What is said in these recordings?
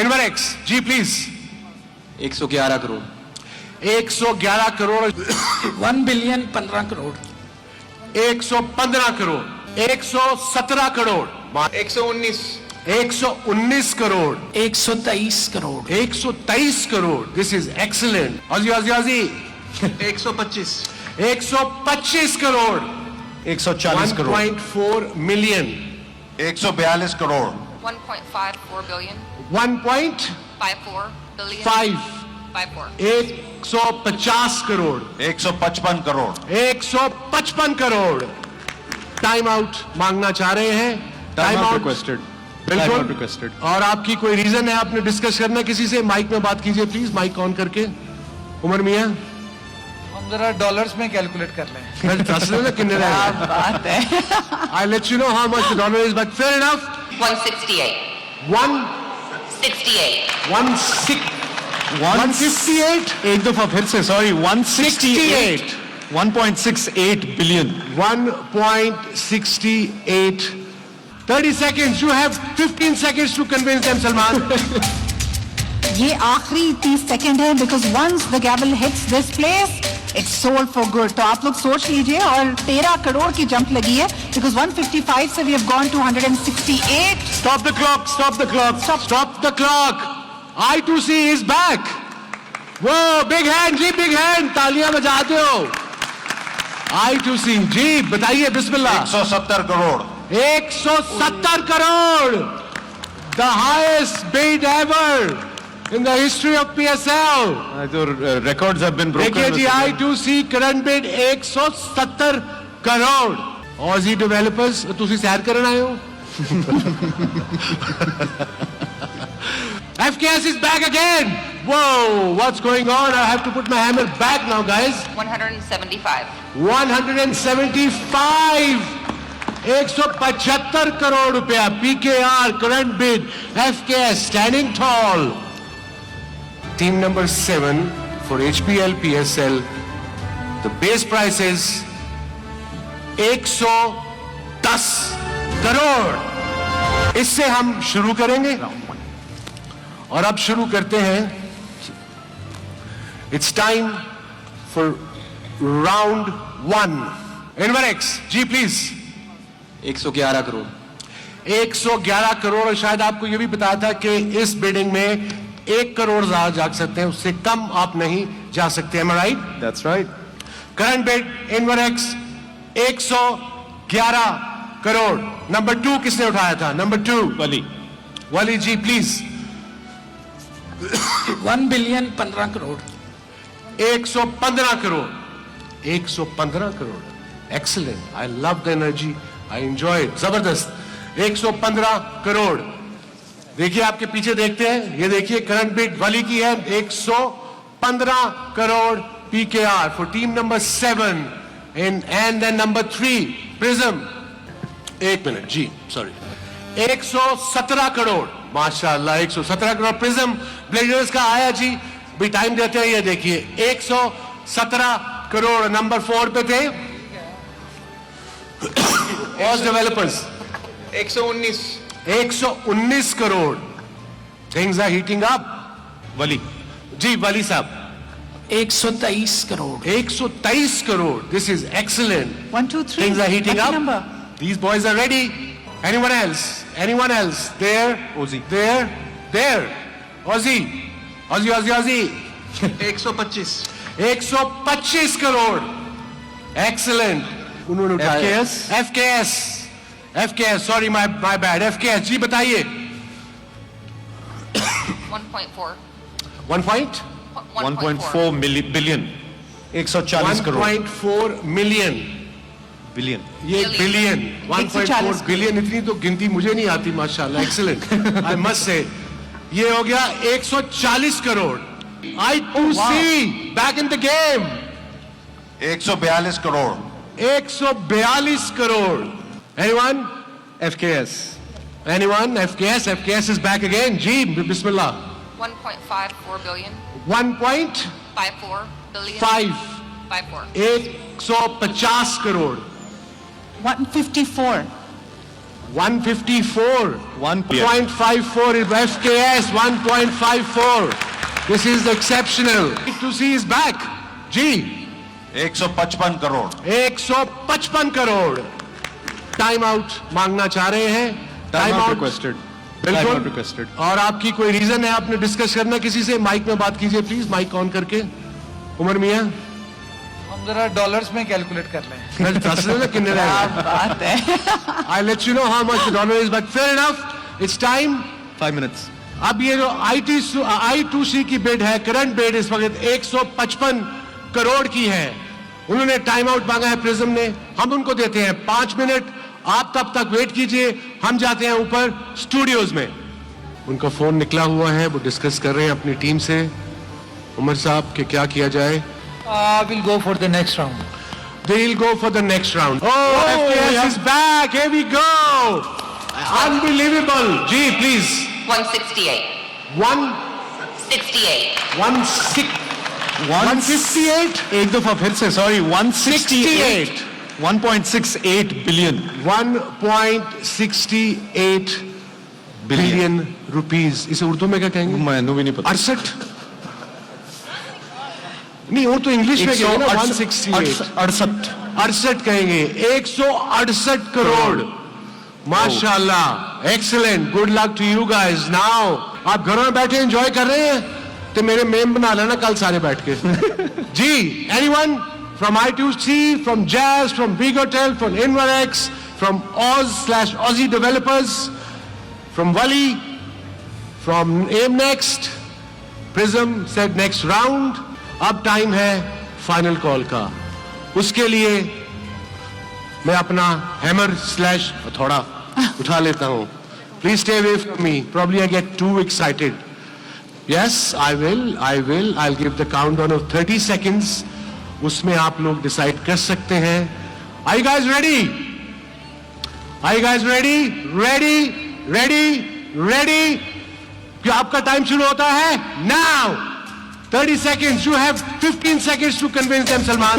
इनवरेक्स ji please. 111 crore. 111 crore. 1 billion 15 crore. 115 crore. 117 crore. 119। 119 crore. 123 crore. 123 crore. This is excellent. Aussie Aussie Aussie. 125। 125 crore. 140 crore. 1.4 million. 142 crore. 1.54 billion. 1.54 billion. 54. 150 crore. 155 crore. 155 crore. Time out मांगना चाह रहे हैं। Time out requested. बिल्कुल। और आपकी कोई रीजन है आपने डिस्कस करना किसी से? माइक में बात कीजिए प्लीज, माइक ऑन करके। उमर मियां, हम जरा डॉलर्स में कैलकुलेट कर लें। कितने बात है। I let you know how much the dollar is, but fair enough. 168. 168। 158। एक दफा फिर से, sorry, 168। 1.68 billion. 1.68। 30 seconds. You have 15 seconds to convince them, Salman. ये आखिरी 30 सेकंड है, because once the gavel hits this place, it's sold for good. तो आप लोग सोच लीजिए, और 13 करोड़ की जंप लगी है, because 155 से we have gone to 168. Stop the clock. Stop the clock. Stop the clock. I2C is back. Whoa, big hand ji, big hand. तालियां बजाते हो। I2C जी, बताइए, बिस्मिल्लाह। 170 crore. 170 crore. The highest bid ever in the history of PSL. Records have been broken. देखिए जी, I2C current bid 170 crore. Aussie developers, तुसी सैर करन आए हो? FKS is back again. Whoa, what's going on? I have to put my hammer back now, guys. 175. 175. 175 crore रुपया। PKR current bid. FKS standing tall. Team number 7 for HPL PSL. The base price is 110 crore. इससे हम शुरू करेंगे, और अब शुरू करते हैं। It's time for round 1. Inverex ji please. 111 crore. 111 crore. शायद आपको यह भी बताया था कि इस बिडिंग में 1 करोड़ ज्यादा जा सकते हैं, उससे कम आप नहीं जा सकते। Am I right? That's right. Current bid Invarex 111 crore. Number 2 किसने उठाया था? Number 2 Wali. Wali ji please. 1 billion 15 crore. 115 crore. 115 crore. Excellent. I love the energy, I enjoy it. जबरदस्त। 115 करोड़। देखिए, आपके पीछे देखते हैं, ये देखिए करंट बिड वली की है 115 crore. PKR for team number 7 and then number 3 Prism। 1 minute ji, sorry. 117 crore. माशाल्लाह, 117 करोड़। प्रिज्म ब्लेजर्स का आया जी, भी टाइम देते हैं। ये देखिए 117 करोड़। नंबर 4 पे थे Oz developers. 119। 119 crore. Things are heating up. Wali ji, Wali साहब। 123 crore. 123 crore. This is excellent. 1, 2, 3. Things are heating Lucky up. number. These boys are ready. Anyone else? Anyone else? There. Aussie. There. There. Aussie. Aussie, Aussie, Aussie. 125। 125 crore. Excellent. उन्होंने उठाया। FKS? FKS. FKS. Sorry, my bad. FKS. जी बताइए। 1.4. 1.4 billion. 140 crore. 1.4 million. Billion. ये billion. 1.4 140 billion. इतनी तो गिनती मुझे नहीं आती माशाल्लाह। एक्सीलेंट। आई मस्ट से ये हो गया 140 crore. I2C back in the game. 142 crore. 142 crore. Anyone? FKS। Anyone? FKS? FKS is back again. जी, बिस्मिल्लाह। 1.54 billion. 1.54 billion. 54. 150 crore. 154. 154. 1.54 is FKS. 1.54. This is exceptional. To see is back. जी 155 करोड़ 155 करोड़. टाइम आउट मांगना चाह रहे हैं. Time out requested. Time out बिल्कुल. Requested. और आपकी कोई रीजन है आपने डिस्कस करना किसी से? माइक में बात कीजिए प्लीज. माइक ऑन करके. उमर मियां हम जरा डॉलर्स में कैलकुलेट कर लें. किन्ने रहे? बात है. I'll let you know how much the dollar is, but fair enough. It's time. 5 minutes. अब ये जो I2C की बिड है, करंट बिड इस वक्त 155 करोड़ की है. उन्होंने टाइम आउट मांगा है प्रिज्म ने. हम उनको देते हैं 5 मिनट. आप तब तक वेट कीजिए. हम जाते हैं ऊपर स्टूडियोज में. उनका फोन निकला हुआ है, वो डिस्कस कर रहे हैं अपनी टीम से. उमर साहब कि क्या किया जाए. Will go for the next round. They'll go for the next round. Oh, FKS is back. Here we go. Unbelievable. Gee, please. 168. 68. 158. एक दफा फिर से सॉरी 168. 1.68 बिलियन. 1.68 billion rupees. इसे उर्दू में क्या कहेंगे? मैंने भी नहीं पता. 68. नहीं, वो तो इंग्लिश में कहेंगे ना. 168. 68 कहेंगे. 168 करोड़. माशाल्लाह. Excellent. Good luck to you guys. Now आप घरों में बैठे एंजॉय कर रहे हैं तो मेरे मेम बना लेना कल सारे बैठ के. जी, anyone from I2C, from Jazz, from big hotel, from Invarex, from Oz/Aussie developers, from Wali, from Aim Next. Prism said next round. अब टाइम है फाइनल कॉल का. उसके लिए मैं अपना हैमर स्लैश थोड़ा उठा लेता हूं. Please stay away from me. Probably I get too excited. Yes, I will give the countdown of 30 seconds. उसमें आप लोग डिसाइड कर सकते हैं. Are you guys ready? Are you guys ready? Ready? क्या आपका टाइम शुरू होता है now. 30 seconds. You have 15 seconds to convince them, Salman.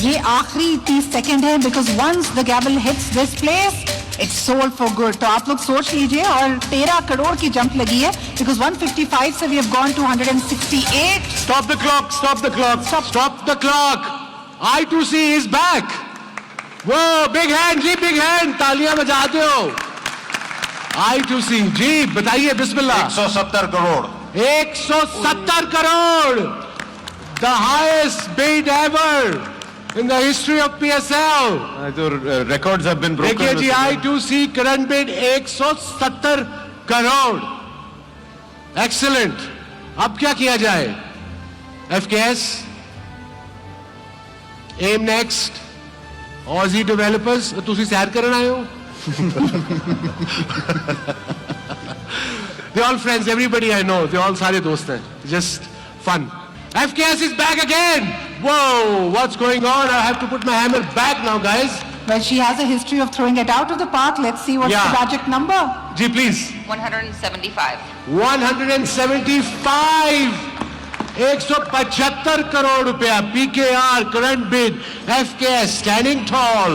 ये आखिरी 30 सेकंड है because once the gavel hits this place, it's sold for good. तो आप लोग सोच लीजिए. और 13 करोड़ की जंप लगी है because 155 से we have gone to 168. Stop the clock. I2C is back. Whoa, big hand, ji, big hand. तालियां बजाते हो. I2C, जी, बताइए. बिस्मिल्लाह. 170 crore 170 crore. The highest bid ever in the history of PSL. तो records have been broken. देखिए जी, I2C current bid 170 crore. Excellent. अब क्या किया जाए? FKS, Aim Next, Aussie developers. तुसी सैर करन आए हो? They're all friends. Everybody I know. They're all सारे दोस्त हैं. Just fun. FKS is back again. Whoa, what's going on? I have to put my hammer back now, guys. Well, she has a history of throwing it out of the park. Let's see what's Yeah. the magic number. Ji, please. 175. 175. 175 crore रुपया. PKR current bid. FKS standing tall.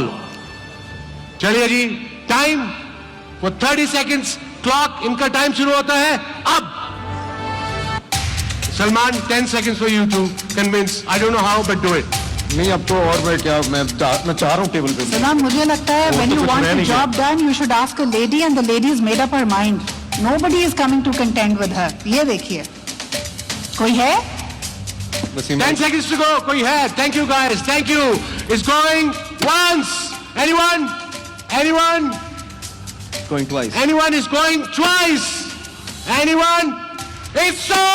चलिए जी, time for 30 seconds. Clock. इनका time शुरू होता है अब. Salman, 10 seconds for you to convince. I don't know how, but do it. नहीं, अब तो और मैं चाह रहा हूँ टेबल पे. Salman, मुझे लगता है when तो you कुछ want रह the नहीं job done, you should ask a lady and the lady has made up her mind. Nobody is coming to contend with her. ये देखिए. कोई है? 10 seconds to go. कोई है? Thank you, guys. Thank you. It's going once. Anyone? Going twice. Anyone is going twice? Anyone? It's sold!